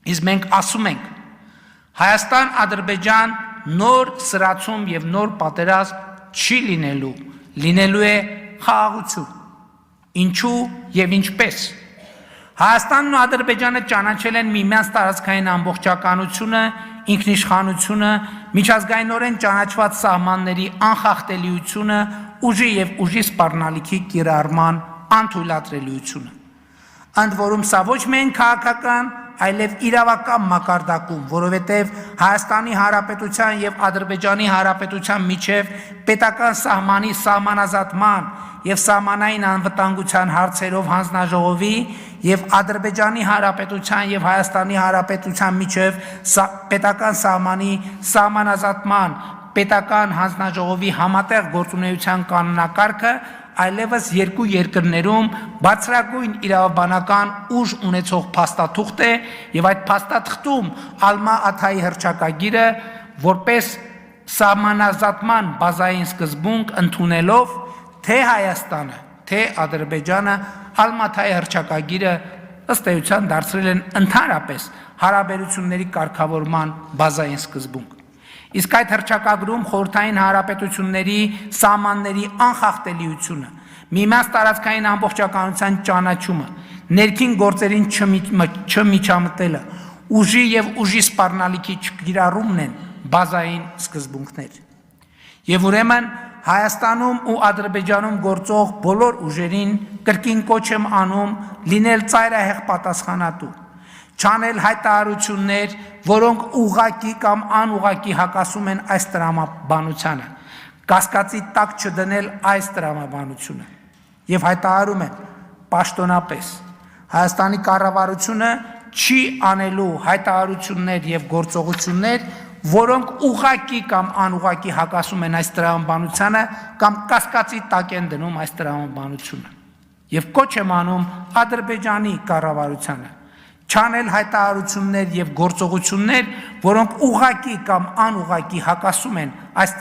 Իսկ մենք ասում ենք Հայաստան-Ադրբեջան նոր սրացում եւ նոր պատերազմ չի լինելու է խաղաղություն։ Ինչու եւ ինչպես։ Հայաստանն ու Ադրբեջանը ճանաչել են միմյանց տարածքային ամբողջականությունը, ինքնիշխանությունը, միջազգայինորեն ճանաչված սահմանների անխախտելիությունը, ուժի եւ ուժի սպառնալիքի կիրառման անթույլատրելիությունը։ Ընդ որում սա ոչ միայն քաղաքական, այլև իրավական մակարդակում, որովհետև Հայաստանի Հանրապետության եւ Ադրբեջանի Հանրապետության միջև պետական սահմանի սահմանազատման եւ սահմանային անվտանգության հարցերով հանձնաժողովի եւ Ադրբեջանի Հանրապետության եւ Հայաստանի Հանրապետության միջև պետական սահմանի սահմանազատման պետական հանձնաժողովի համատեղ գործունեության կանոնակարգը այլևս երկու երկրներում բարձրագույն իրավաբանական ուժ ունեցող փաստաթուղթ է եւ այդ փաստաթղթում Ալմա Աթայի հռչակագիրը որպես սահմանազատման բազային սկզբունք ընդունելով թե Հայաստանը, թե Ադրբեջանը Ալմա Աթայի հռչակագիրը ըստ էության դարձրել են ընդհանրապես հարաբերությունների կարգավորման բազային սկզբունք։ Իսկ այդ հռչակագրում խորհրդային հանրապետությունների սահմանների անխախտելիությունը, միմյանց տարածքային ամբողջականության ճանաչումը, ներքին գործերին չմիջամտելը, ուժի եւ ուժի սպառնալիքի չկիրառումն են բազային սկզբունքներ։ Եվ ուրեմն Հայաստանում ու Ադրբեջանում գործող բոլոր ուժերին կրկին կոչ եմ անում լինել ծայրահեղ պատասխանատու, չանել հայտարարություններ, որոնք ուղղակի կամ անուղղակի հակասում են այս տրամաբանությանը, կասկածի տակ չդնել այս տրամաբանությունը եւ հայտարարում են պաշտոնապես Հայաստանի կառավարությունը չի անելու հայտարարություններ եւ գործողություններ, որոնք ուղղակի կամ անուղղակի հակասում են այս տրամաբանությանը կամ կասկածի տակ են դնում այս տրամաբանությունը եւ կոչ եմ անում Ադրբեջանի կառավարությանը չանել հայտարարություններ եւ գործողություններ, որոնք ուղղակի կամ անուղղակի հակասում են այս